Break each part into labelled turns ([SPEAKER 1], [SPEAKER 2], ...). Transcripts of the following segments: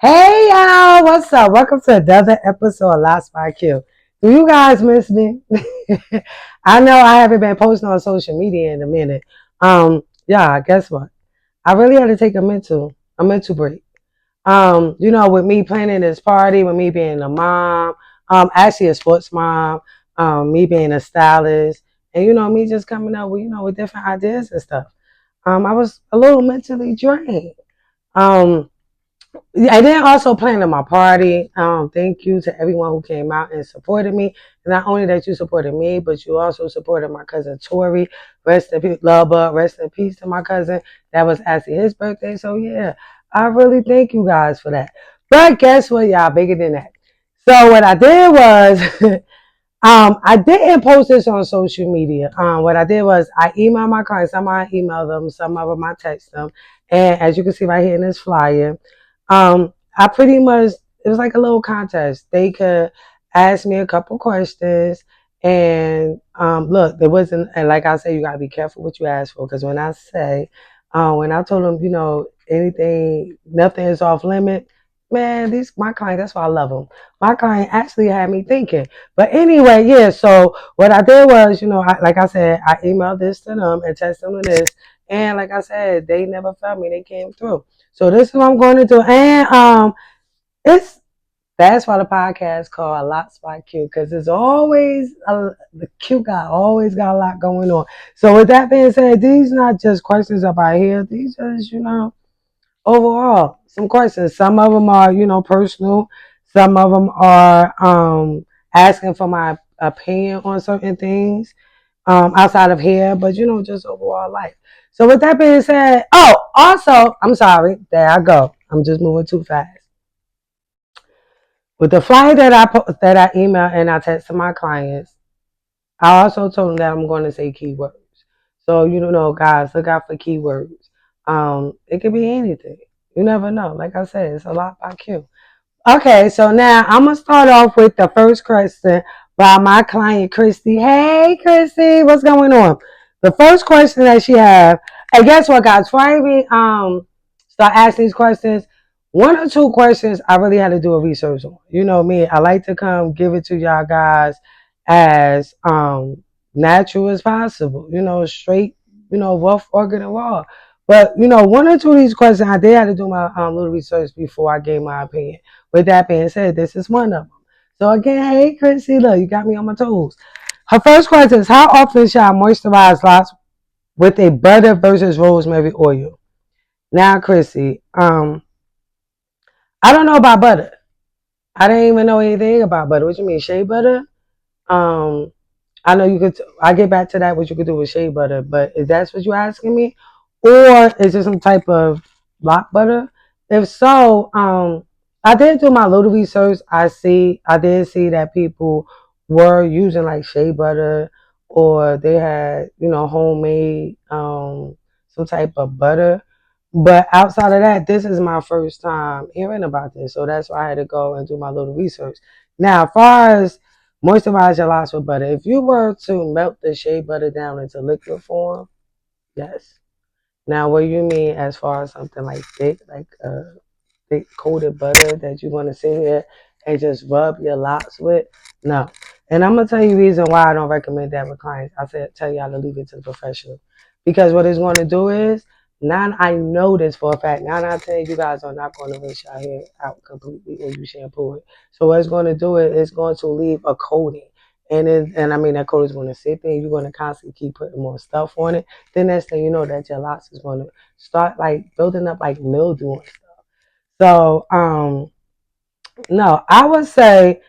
[SPEAKER 1] Hey y'all, what's up? Welcome to another episode of Lots by Q. Do you guys miss me? I know I haven't been posting on social media in a minute. Yeah, guess what? I really had to take a mental break. With me planning this party, with me being a mom, actually a sports mom, me being a stylist, and me just coming up with with different ideas and stuff. I was a little mentally drained. Um, yeah, and then also planning my party. Thank you to everyone who came out and supported me. Not only that you supported me, but you also supported my cousin Tori. Rest in peace, love, rest in peace to my cousin. That was actually his birthday. So yeah, I really thank you guys for that. But guess what, y'all? Bigger than that. So what I did was I didn't post this on social media. What I did was I emailed my clients. Some I emailed them, some of them I text them. And as you can see right here in this flyer, I pretty much, it was like a little contest. They could ask me a couple questions. And look, there wasn't, and like I said, you got to be careful what you ask for. Because when I told them, anything, nothing is off limit, man, my client, that's why I love them. My client actually had me thinking. But anyway, yeah, so what I did was, like I said, I emailed this to them and texted them this. And like I said, they never felt me. They came through. So this is what I'm going to do. And it's that's why the podcast called Lots by Q, because it's always the Q guy always got a lot going on. So with that being said, these not just questions about here. These just, overall, some questions. Some of them are, personal. Some of them are asking for my opinion on certain things outside of here, but just overall life. So with that being said, oh, also, I'm sorry, there I go. I'm just moving too fast. With the flyer that I email and I text to my clients, I also told them that I'm going to say keywords. So guys, look out for keywords. It could be anything. You never know. Like I said, it's a lot by Q. Okay, so now I'm gonna start off with the first question by my client Christy. Hey Christy, what's going on? The first question that she have, and guess what, guys? Before I even start asking these questions, one or two questions I really had to do a research on. You know me, I like to come give it to y'all guys as natural as possible. Straight, rough, organ and raw. But one or two of these questions I did have to do my little research before I gave my opinion. With that being said, this is one of them. So again, hey Chrissy, look, you got me on my toes. Her first question is, how often should I moisturize lots with a butter versus rosemary oil? Now, Chrissy, I don't know about butter. I didn't even know anything about butter. What you mean, shea butter? Um, I know you could. I get back to that. What you could do with shea butter, but if that's what you're asking me, or is it some type of block butter? If so, I did do my little research. I did see that people were using like shea butter, or they had homemade some type of butter. But outside of that, this is my first time hearing about this, so that's why I had to go and do my little research. Now, as far as moisturize your lots with butter. If you were to melt the shea butter down into liquid form, yes. Now, what you mean as far as something like thick, like thick coated butter that you want to sit here and just rub your lots with? No. And I'm gonna tell you the reason why I don't recommend that with clients. I said tell y'all to leave it to the professional. Because what it's going to do is, now I know this for a fact. 9 out of 10, you guys are not going to rinse your hair out completely when you shampoo it. So what it's going to do is it's going to leave a coating. And I mean that coating is going to sit there. You're going to constantly keep putting more stuff on it. Then next thing you know, that your lots is going to start like building up like mildew and stuff. So no, I would say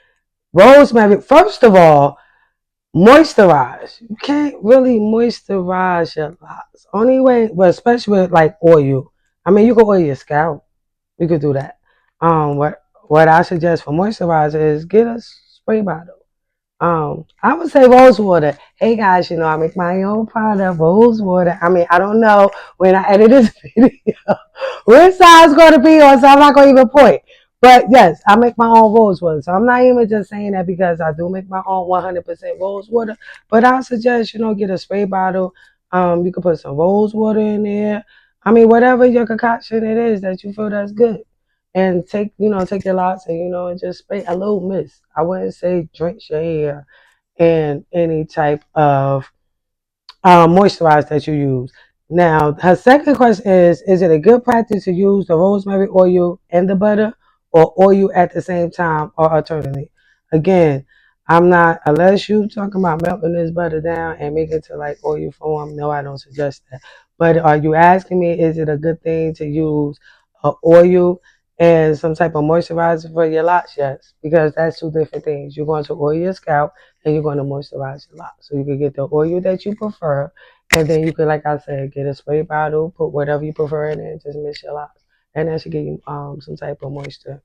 [SPEAKER 1] rosemary. First of all, moisturize. You can't really moisturize your locks. Only way, well, especially with like oil. I mean, you can oil your scalp. You could do that. What I suggest for moisturizer is get a spray bottle. I would say rose water. Hey guys, I make my own product, rose water. I mean, I don't know when I edit this video which side is going to be on, so I'm not going to even point. But yes, I make my own rose water. So I'm not even just saying that because I do make my own 100% rose water. But I suggest, get a spray bottle. You can put some rose water in there. I mean, whatever your concoction it is that you feel that's good. and take your lots and and just spray a little mist. I wouldn't say drench your hair in any type of moisturizer that you use. Now, her second question is it a good practice to use the rosemary oil and the butter or oil at the same time or alternately? Again, I'm not, unless you talking about melting this butter down and make it to like oil form, no, I don't suggest that. But are you asking me, is it a good thing to use oil and some type of moisturizer for your locks? Yes, because that's two different things. You're going to oil your scalp and you're going to moisturize your locks. So you can get the oil that you prefer, and then you could, like I said, get a spray bottle, put whatever you prefer in it, just mix your locks, and that should give you some type of moisture.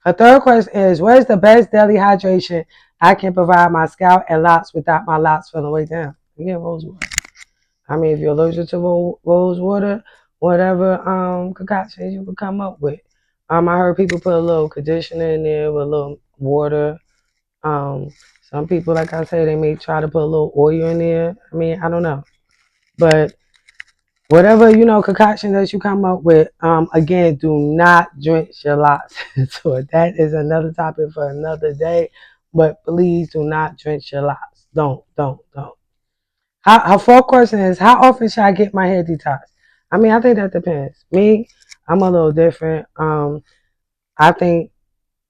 [SPEAKER 1] Her third question is, what is the best daily hydration I can provide my scalp and locks without my locks feeling way down? Again, rose water. I mean, if you're allergic to rose water, whatever concoctions you could come up with. I heard people put a little conditioner in there with a little water. um, some people, like I say, they may try to put a little oil in there. I mean, I don't know, but whatever concoction that you come up with, again, do not drench your locks. So that is another topic for another day. But please do not drench your locks. Don't. Her fourth question is, how often should I get my hair detox? I mean, I think that depends. Me, I'm a little different. I think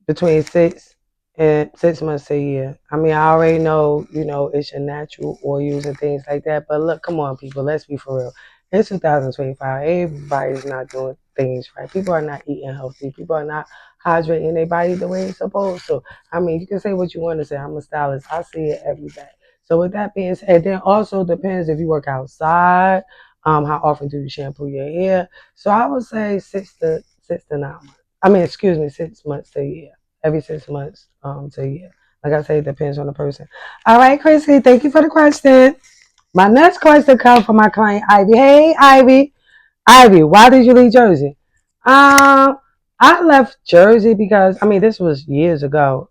[SPEAKER 1] between 6 months to a year. I mean, I already know, it's your natural oils and things like that. But look, come on, people, let's be for real. It's 2025. Everybody's not doing things right. People are not eating healthy. People are not hydrating their body the way it's supposed to. I mean, you can say what you want to say. I'm a stylist. I see it every day. So with that being said, then also depends if you work outside. How often do you shampoo your hair? So I would say 6 to 9 months. I mean, excuse me, 6 months to a year. Every 6 months to a year. Like I say, it depends on the person. All right, Chrissy, thank you for the question. My next question comes from my client Ivy. Hey, Ivy. Ivy, why did you leave Jersey? I left Jersey because this was years ago.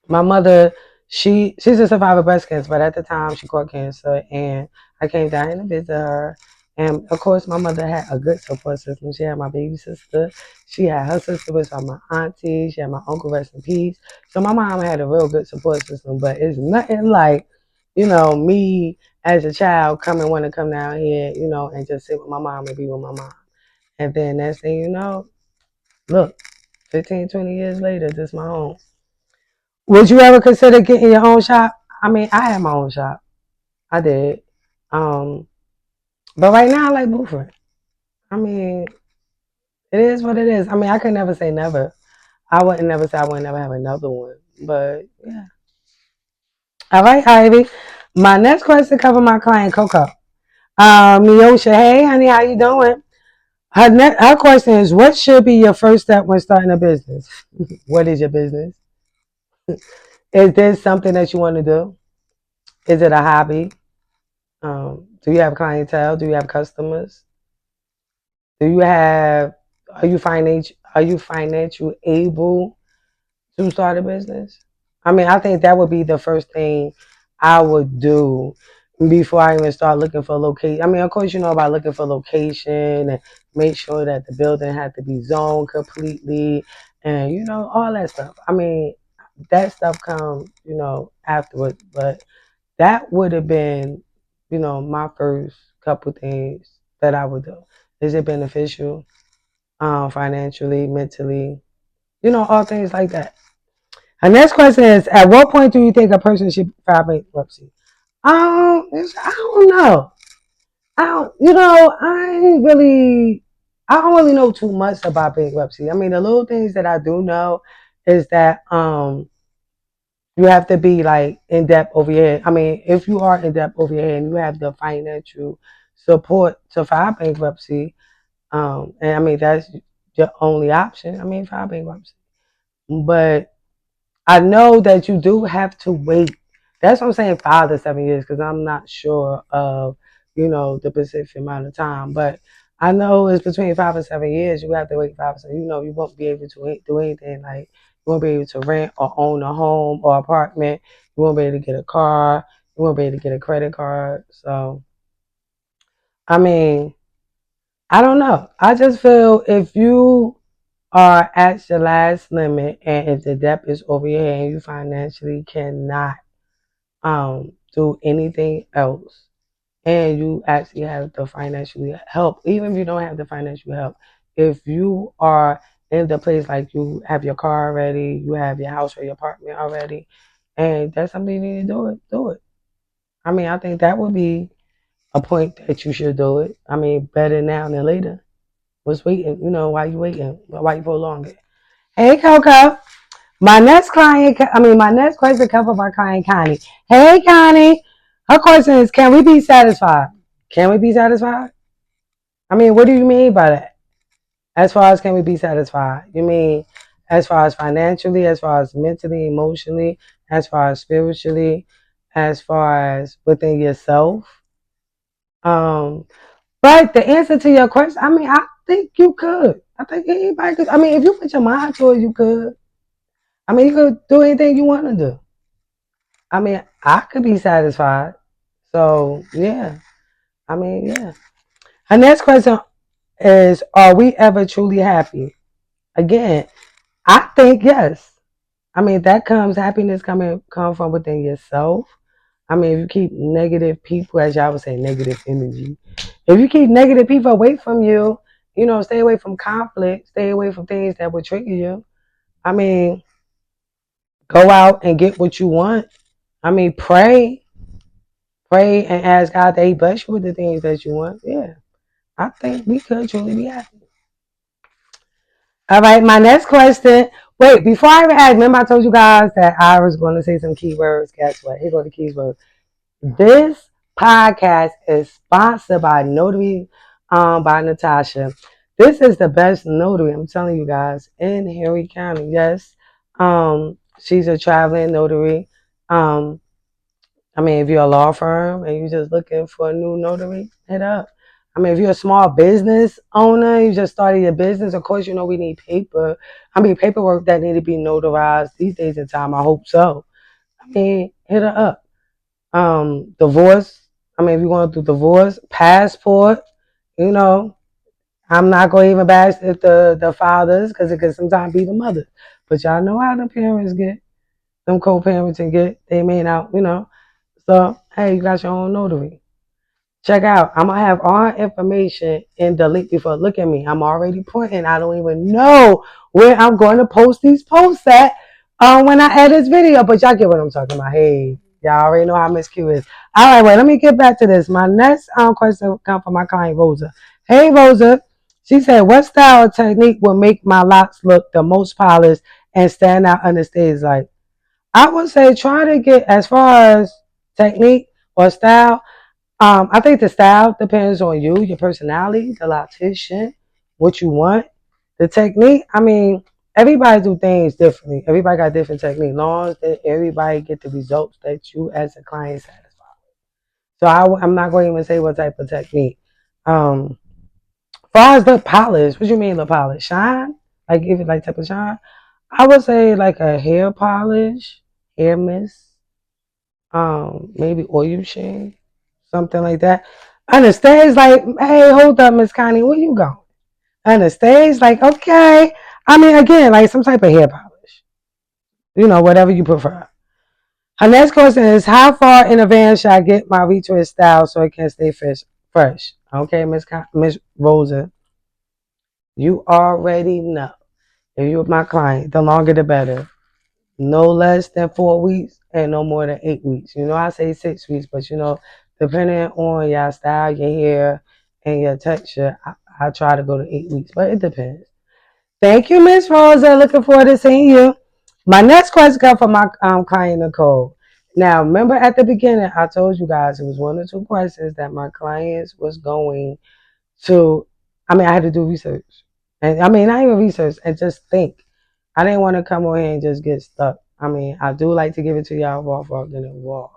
[SPEAKER 1] My mother, she's a survivor of breast cancer, but at the time she caught cancer, and I came down here to visit her. And of course, my mother had a good support system. She had my baby sister, she had her sister, which are my auntie, she had my uncle, rest in peace. So my mom had a real good support system, but it's nothing like, me as a child coming want to come down here, and just sit with my mom and be with my mom. And then next thing you know, look, 15, 20 years later, this is my home. Would you ever consider getting your own shop? I mean, I had my own shop. I did. Um, but right now I like Blueprint. I mean, it is what it is. I mean, I could never say never. I wouldn't never say I would never have another one. But yeah. All right, Ivy. My next question cover my client Coco. Miosha, hey honey, how you doing? Her question is, what should be your first step when starting a business? What is your business? Is this something that you want to do? Is it a hobby? Do you have clientele? Do you have customers? Do you have? Are you financially able to start a business? I mean, I think that would be the first thing I would do before I even start looking for location. I mean, of course, you know about looking for location and make sure that the building had to be zoned completely, and all that stuff. I mean, that stuff comes afterwards, but that would have been, my first couple things that I would do. Is it beneficial, financially, mentally, all things like that. And next question is, at what point do you think a person should file bankruptcy? I don't know. I don't really know too much about bankruptcy. I mean, the little things that I do know is that you have to be like in debt over your head. I mean, if you are in debt over your head and you have the financial support to file bankruptcy, and I mean that's your only option. I mean, file bankruptcy. But I know that you do have to wait. That's what I'm saying, 5 to 7 years, because I'm not sure of the specific amount of time. But I know it's between 5 and 7 years. You have to wait 5 to 7. You won't be able to do anything like you won't be able to rent or own a home or apartment. You won't be able to get a car. You won't be able to get a credit card. So I mean, I don't know. I just feel if you are at your last limit, and if the debt is over your head and you financially cannot do anything else, and you actually have the financial help, even if you don't have the financial help, if you are in the place like you have your car already, you have your house or your apartment already, and that's something you need to do it, do it. I mean, I think that would be a point that you should do it. I mean, better now than later. What's waiting? You know, why you waiting? Why you prolong it? Hey, Coco. My next question comes from our client, Connie. Hey, Connie. Her question is, can we be satisfied? Can we be satisfied? I mean, what do you mean by that? As far as can we be satisfied? You mean as far as financially, as far as mentally, emotionally, as far as spiritually, as far as within yourself? Um, but the answer to your question, I mean, I think you could. I think anybody could. I mean, if you put your mind to it, you could. I mean, you could do anything you want to do. I mean, I could be satisfied. So, yeah. I mean, yeah. Her next question is, are we ever truly happy? Again, I think yes. I mean, that comes happiness come from within yourself. I mean, if you keep negative people, as y'all would say, negative energy. If you keep negative people away from you, you know, stay away from conflict, stay away from things that would trigger you. I mean, go out and get what you want. I mean, pray and ask God that He bless you with the things that you want. Yeah, I think we could truly be happy. All right, my next question. Wait, before I even ask, remember I told you guys that I was going to say some keywords. Guess what? Here go the keywords. This podcast is sponsored by Notary by Natasha. This is the best notary, I'm telling you guys, in Henry County. Yes. She's a traveling notary. Um, I mean, if you're a law firm and you're just looking for a new notary, hit up. I mean, if you're a small business owner, you just started your business, of course, you know we need paperwork that need to be notarized these days in time. I hope so. I mean, hit her up. Divorce. I mean, if you want to do divorce, passport, you know, I'm not going to even bash if the fathers because it can sometimes be the mothers. But y'all know how the parents get, them co-parenting get. They may not, you know. So, hey, you got your own notary. Check out. I'm gonna have all information in the link before. Look at me. I'm already pointing. I don't even know where I'm going to post these posts at when I edit this video. But y'all get what I'm talking about. Hey, y'all already know how Miss Q is. All right, wait. Let me get back to this. My next question comes from my client Rosa. Hey, Rosa. She said, "What style or technique will make my locks look the most polished and stand out on the stage?" Like, I would say, try to get as far as technique or style. I think the style depends on you, your personality, the loctician, what you want, the technique. I mean, everybody do things differently. Everybody got different technique. Long as everybody get the results that you as a client satisfied. So I'm not going to even say what type of technique. As far as the polish, what you mean the polish? Shine? Like give it like type of shine? I would say like a hair polish, hair mist, maybe oil sheen, something like that. On the stage, like, hey, hold up, Miss Connie, where you going? On the stage, like, okay. I mean, again, like some type of hair polish, you know, whatever you prefer. Her next question is, how far in advance should I get my retwist style so it can stay fresh? Okay, Miss Rosa, you already know. If you're my client, the longer the better. No less than 4 weeks and no more than 8 weeks. You know, I say 6 weeks, but you know, depending on your style, your hair, and your texture, I try to go to 8 weeks, but it depends. Thank you, Miss Rosa. Looking forward to seeing you. My next question comes from my client Nicole. Now, remember at the beginning, I told you guys it was one or two questions that my clients was going to. I mean, I had to do research, and I mean, not even research, and just think. I didn't want to come on here and just get stuck. I mean, I do like to give it to y'all raw than it raw.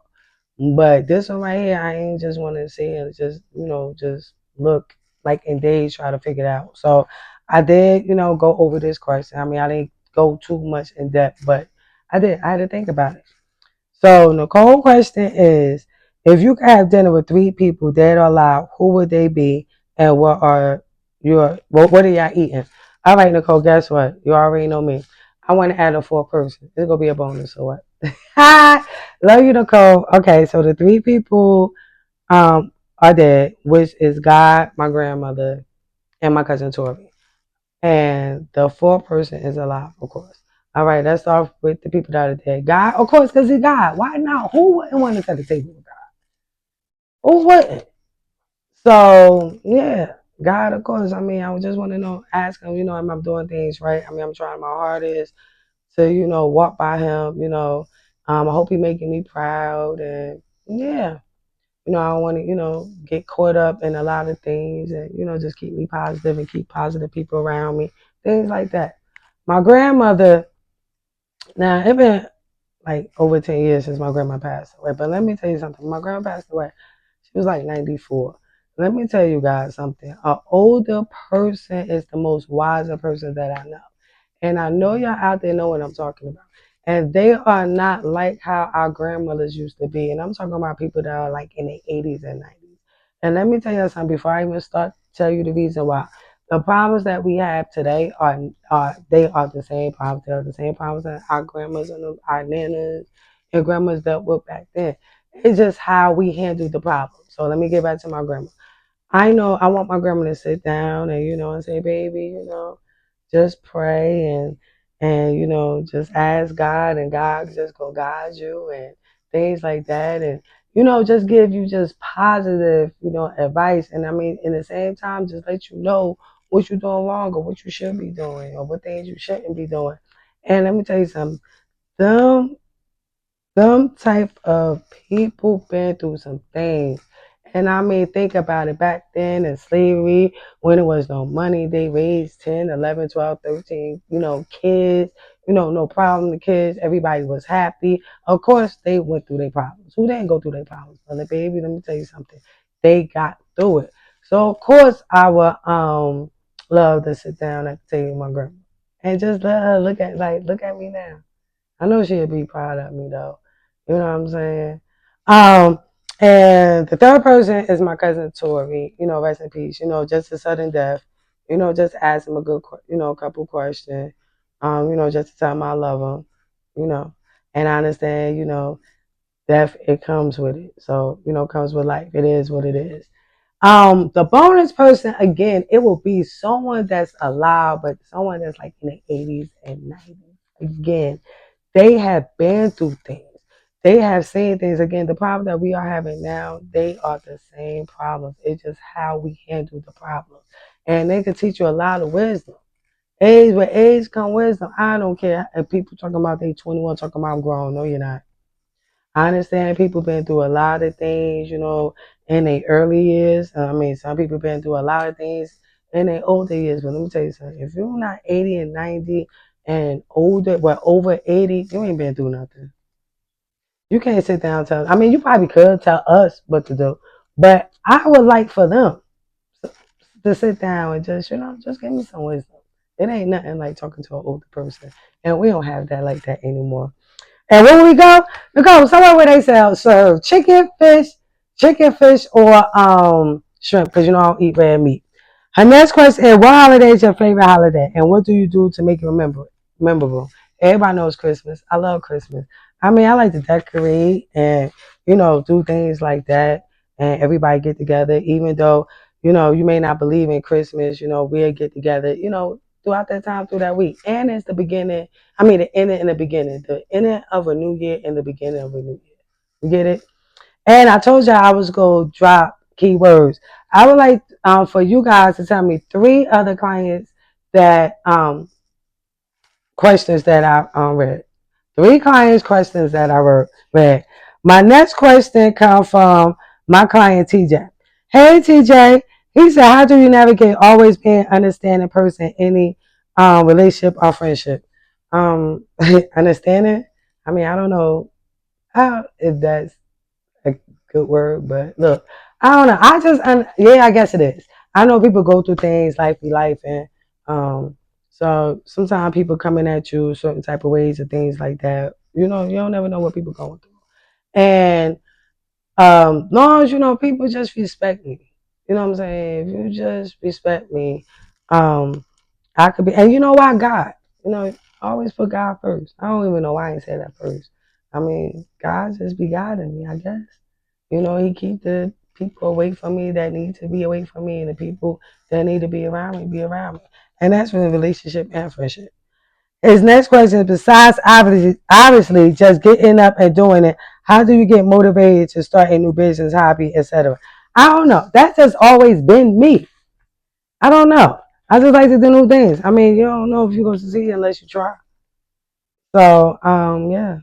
[SPEAKER 1] But this one right here, I ain't just want to say it. Just, you know, just look like in days, try to figure it out. So I did, you know, go over this question. I mean, I didn't go too much in depth, but I did. I had to think about it. So Nicole question is, if you could have dinner with three people dead or alive, who would they be and what are y'all eating? All right, Nicole, guess what? You already know me. I want to add a fourth person. It's going to be a bonus or what? Hi. Love you, Nicole. Okay, so the three people are dead, which is God, my grandmother, and my cousin Tori. And the fourth person is alive, of course. All right, let's start with the people that are dead. God, of course, because he's God. Why not? Who wouldn't want to set the table with God? Who wouldn't? So, yeah, God, of course. I mean, I would just want to know, ask him, am I doing things right? I mean, I'm trying my hardest to, walk by him. I hope he making me proud. And, yeah, I don't want to, get caught up in a lot of things and, just keep me positive and keep positive people around me, things like that. My grandmother, now it been like over 10 years since my grandma passed away, but let me tell you something. My grandma passed away. She was like 94. Let me tell you guys something. An older person is the most wiser person that I know. And I know y'all out there know what I'm talking about. And they are not like how our grandmothers used to be. And I'm talking about people that are like in the 80s and 90s. And let me tell you something before I even start tell you the reason why. The problems that we have today are they are the same problems. They're the same problems that our grandmas and our nanas and grandmas dealt with back then. It's just how we handle the problem. So let me get back to my grandma. I know I want my grandma to sit down and and say, baby, just pray and just ask God and God just go guide you and things like that and just give you just positive advice and I mean in the same time just let you know what you're doing wrong or what you should be doing or what things you shouldn't be doing. And let me tell you something, them some type of people been through some things. And I mean, think about it. Back then in slavery, when there was no money, they raised 10, 11, 12, 13, kids, no problem. The kids, everybody was happy. Of course, they went through their problems. Who didn't go through their problems? But the baby, let me tell you something. They got through it. So, of course, I would love to sit down at the table with my grandma and just let her look at me now. I know she'd be proud of me though. You know what I'm saying? Um, and the third person is my cousin Tori. Rest in peace. Just a sudden death. Just ask him a good, couple questions. Just to tell him I love him. And I understand. Death it comes with it. So comes with life. It is what it is. The bonus person again, it will be someone that's alive, but someone that's like in the 80s and 90s. Again, they have been through things. They have seen things. Again, the problem that we are having now, they are the same problems. It's just how we handle the problem. And they can teach you a lot of wisdom. Age with age come wisdom. I don't care if people talking about they 21, talking about I'm grown. No, you're not. I understand people been through a lot of things, in their early years. I mean, some people been through a lot of things in their older years. But let me tell you something. If you're not 80 and 90 and older, well, over 80, you ain't been through nothing. You can't sit down and tell. I mean, you probably could tell us what to do, but I would like for them to sit down and just give me some wisdom. It ain't nothing like talking to an older person, and we don't have that like that anymore. And where we go? We go somewhere where they serve chicken, fish, or shrimp, because I don't eat red meat. Her next question is, what holiday is your favorite holiday? And what do you do to make it memorable? Everybody knows Christmas. I love Christmas. I mean, I like to decorate and, do things like that. And everybody get together, even though, you may not believe in Christmas, we'll get together, throughout that time, through that week. And it's the beginning, I mean, the ending and the beginning. The ending of a new year and the beginning of a new year. You get it? And I told y'all I was going to drop keywords. I would like for you guys to tell me three other clients that questions that I read. Three clients questions that I read. My next question comes from my client TJ. Hey TJ, he said, how do you navigate always being understanding person in any relationship or friendship? Understanding? I mean, I don't know how if that's a good word, but look, I don't know. Yeah, I guess it is. I know people go through things, life be life, and so sometimes people coming at you certain type of ways or things like that. You don't never know what people going through, and long as people just respect me. You know what I'm saying? If you just respect me, um, I could be, and you know why God? You know, always put God first. I don't even know why I ain't said that first. I mean, God just be guiding me, I guess. You know, He keep the people away from me that need to be away from me, and the people that need to be around me. And that's for the relationship and friendship. His next question is: besides obviously just getting up and doing it, how do you get motivated to start a new business, hobby, etc.? I don't know. That's just always been me. I don't know. I just like to do new things. I mean, you don't know if you're going to succeed unless you try. So, yeah,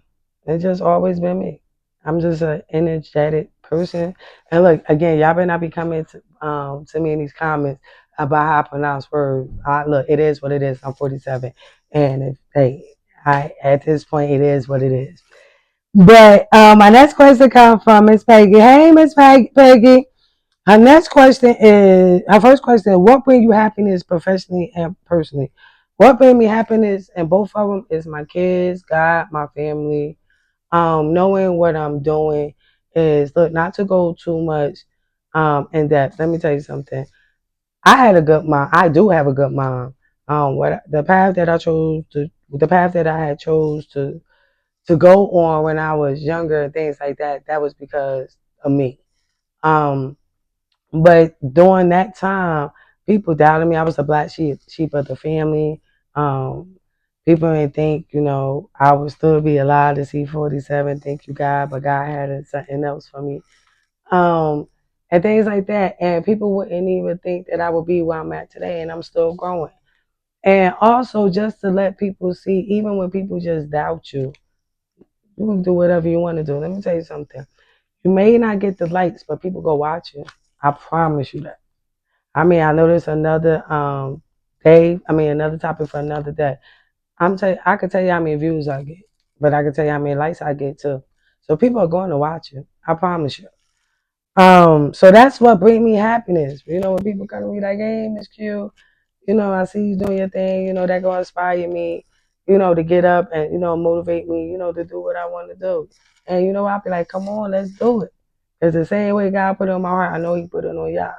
[SPEAKER 1] it's just always been me. I'm just an energetic person. And look, again, y'all better not be coming to me in these comments about how I pronounce words. Look, it is what it is. I'm 47, and hey, I at this point, it is what it is. But my next question comes from Miss Peggy. Hey, Miss Peggy. Her first question is, what brings you happiness professionally and personally? What brings me happiness, and both of them is my kids, God, my family. Knowing what I'm doing is, look, not to go too much in depth. Let me tell you something. I had a good mom. I do have a good mom. What the path that I chose to, the path that I had chose to go on when I was younger and things like that. That was because of me. Um, but during that time, people doubted me. I was the black sheep of the family. Um, People didn't think, I would still be alive to see 47. Thank you, God, but God had something else for me. Um, and things like that. And people wouldn't even think that I would be where I'm at today, and I'm still growing. And also, just to let people see, even when people just doubt you, you can do whatever you want to do. Let me tell you something. You may not get the likes, but people go watch you. I promise you that. I mean, I know there's another day. I mean, another topic for another day. I can tell you how many views I get, but I can tell you how many likes I get too. So people are going to watch you. I promise you. So that's what brings me happiness. When people come to me like, "Hey, Miss Q, I see you doing your thing. That gonna inspire me. To get up and motivate me. To do what I want to do." And I'll be like, "Come on, let's do it." It's the same way God put it on my heart. I know He put it on y'all.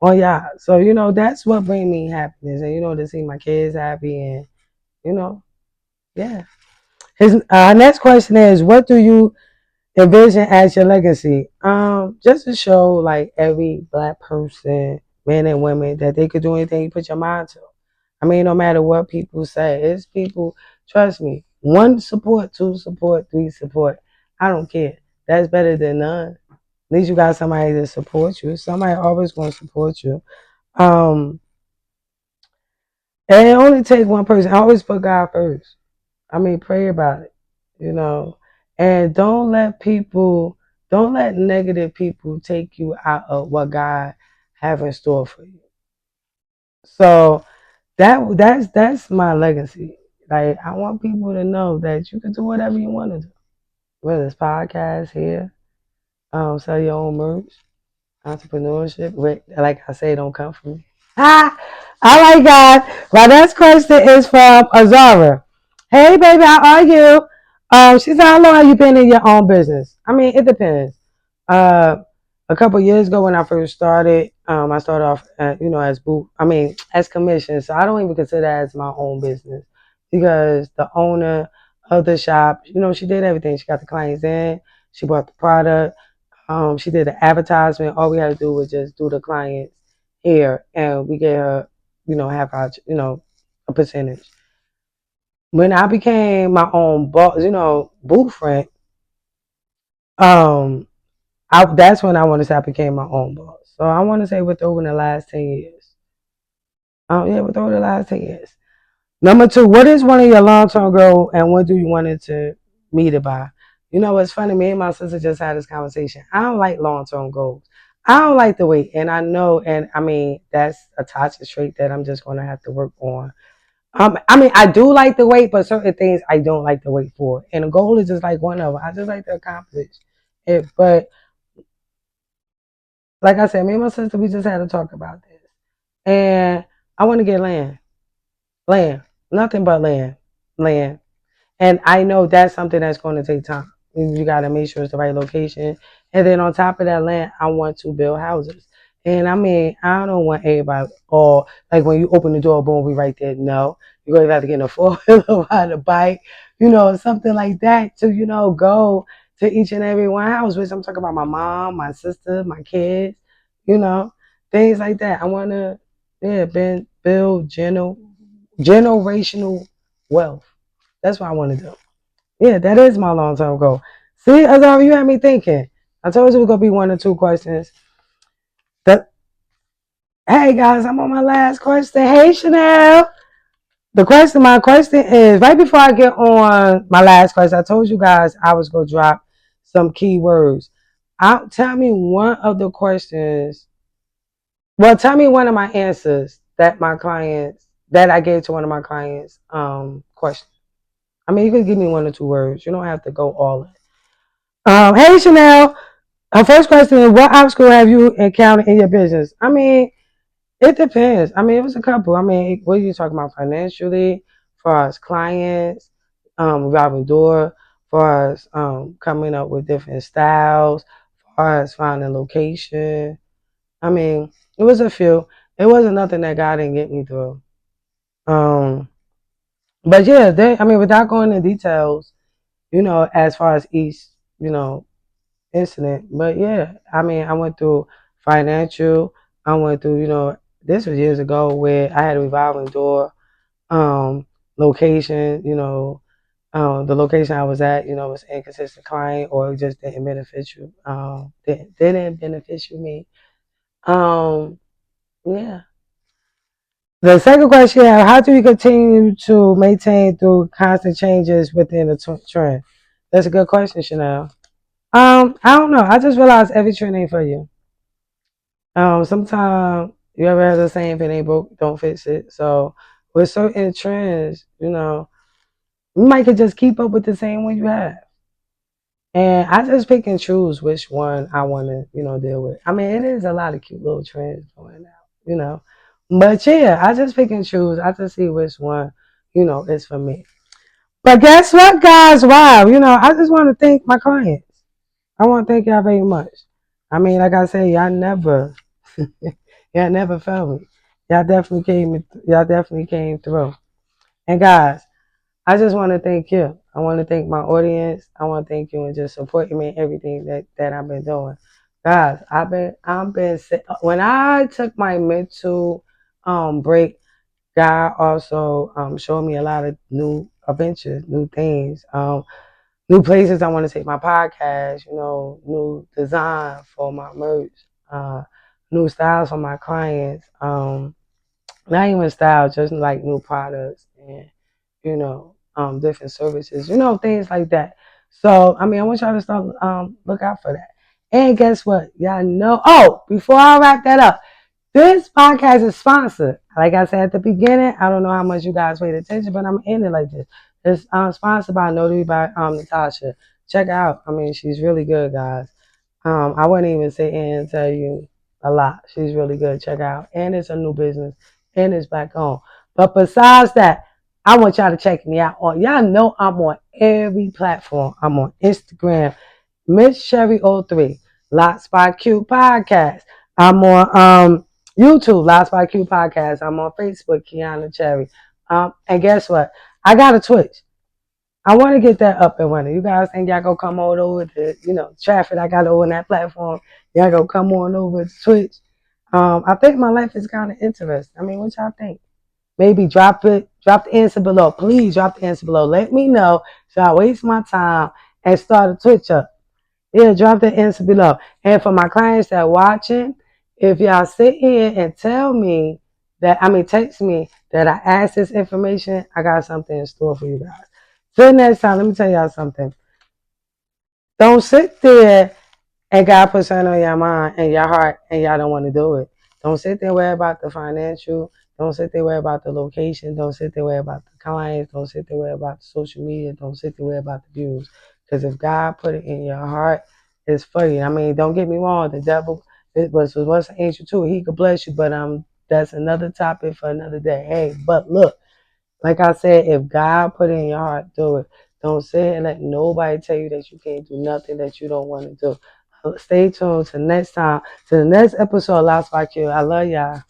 [SPEAKER 1] Oh yeah. So that's what brings me happiness, and to see my kids happy, and you know, yeah. His next question is, what do you envision as your legacy? Just to show like every black person, men and women, that they could do anything you put your mind to. I mean, no matter what people say, it's people. Trust me. One support, two support, three support. I don't care. That's better than none. At least you got somebody to support you. Somebody always going to support you. Um, And it only takes one person. I always put God first. I mean, pray about it, you know. And don't let negative people take you out of what God have in store for you. So that's my legacy. Like I want people to know that you can do whatever you want to do. Whether it's podcast here, sell your own merch, entrepreneurship. Like I say, don't come from me. I like God. My next question is from Azara. Hey, baby, how are you? She said, how long have you been in your own business? I mean, it depends. Uh, a couple of years ago when I first started, I started off, as commission. So I don't even consider that as my own business because the owner of the shop, she did everything. She got the clients in, she bought the product, she did the advertisement. All we had to do was just do the clients here, and we get her, half our, a percentage. When I became my own boss, booth friend, um, that's when I want to say I became my own boss. So I want to say within the last 10 years. Yeah, within the last 10 years. Number two, what is one of your long-term goals, and when do you want it to meet it by? It's funny. Me and my sister just had this conversation. I don't like long-term goals. I don't like the wait, and I know, and I mean that's a toxic trait that I'm just going to have to work on. I do like the wait, but certain things I don't like to wait for, and a goal is just like one of them. I just like to accomplish it, but like I said, me and my sister, we just had to talk about this, and I want to get land, nothing but land. And I know that's something that's going to take time. You got to make sure it's the right location. And then on top of that land, I want to build houses. And I mean, I don't want everybody, or like when you open the door, boom, we right there. No, you're going to have to get in a four-wheeler, ride a bike, something like that to, go to each and every one house, which I'm talking about my mom, my sister, my kids, you know, things like that. I want to, yeah, build generational wealth. That's what I want to do. Yeah, that is my long term goal. See, Azar, you had me thinking. I told you it was gonna be one or two questions. That Hey guys, I'm on my last question. Hey Chanel. My question is right before I get on my last question, I told you guys I was gonna drop some keywords. Tell me one of the questions. Well, tell me one of my answers that I gave to one of my clients questions. I mean, you can give me one or two words. You don't have to go all in. Hey Chanel. Our first question is, what obstacle have you encountered in your business? I mean, it depends. I mean, it was a couple. I mean, what are you talking about financially, for us clients, revolving door, for us coming up with different styles, for us finding location. I mean, it was a few. It wasn't nothing that God didn't get me through. Um, but yeah, I mean, without going into details, as far as each, you know, incident. But yeah, I mean, I went through financial. I went through, this was years ago where I had a revolving door, um, location, the location I was at, was inconsistent client or it just didn't benefit you. Didn't benefit you me. Um, yeah. The second question, how do you continue to maintain through constant changes within the trend? That's a good question, Chanel. I don't know. I just realized every trend ain't for you. Sometimes you ever have the same thing ain't broke, don't fix it. So with certain trends, you might could just keep up with the same one you have. And I just pick and choose which one I want to, deal with. I mean, it is a lot of cute little trends going out, you know. But yeah, I just pick and choose. I just see which one, is for me. But guess what, guys? Wow, I just want to thank my clients. I want to thank y'all very much. I mean, like I said, y'all never failed me. Y'all definitely came through. And guys, I just want to thank you. I want to thank my audience. I want to thank you and just supporting me in everything that I've been doing. Guys, when I took my mental break, God also showed me a lot of new adventures, new things. New places I want to take my podcast, new design for my merch, new styles for my clients, not even styles, just like new products and, different services, things like that. So, I mean, I want y'all to start, look out for that. And guess what? Y'all know, before I wrap that up, this podcast is sponsored. Like I said at the beginning, I don't know how much you guys paid attention, but I'm in it like this. It's sponsored by Notary by Natasha. Check it out. I mean, she's really good, guys. I wouldn't even sit in and tell you a lot. She's really good. Check out. And it's a new business. And it's back on. But besides that, I want y'all to check me out on. Y'all know I'm on every platform. I'm on Instagram, Miss Sherry O3, Lots by Q Podcast. I'm on YouTube, Lots by Q Podcast. I'm on Facebook, Kiana Cherry. And guess what? I got a Twitch. I want to get that up and running. You guys think y'all gonna come on over to, traffic I got over on that platform? Y'all gonna come on over to Twitch? I think my life is kind of interesting. I mean, what y'all think? Maybe drop the answer below. Please drop the answer below. Let me know so I waste my time and start a Twitch up. Yeah, drop the answer below. And for my clients that are watching, if y'all sit here and tell me text me that I asked this information, I got something in store for you guys. Till next time, let me tell y'all something. Don't sit there and God put something on your mind and your heart and y'all don't want to do it. Don't sit there and worry about the financial. Don't sit there and worry about the location. Don't sit there and worry about the clients. Don't sit there and worry about the social media. Don't sit there and worry about the views. Because if God put it in your heart, it's for you. I mean, don't get me wrong. The devil was an angel too. He could bless you, but that's another topic for another day. Hey, but look, like I said, if God put it in your heart, do it. Don't sit and let nobody tell you that you can't do nothing that you don't want to do. Stay tuned to next time, to the next episode of Lots by Q. I love y'all.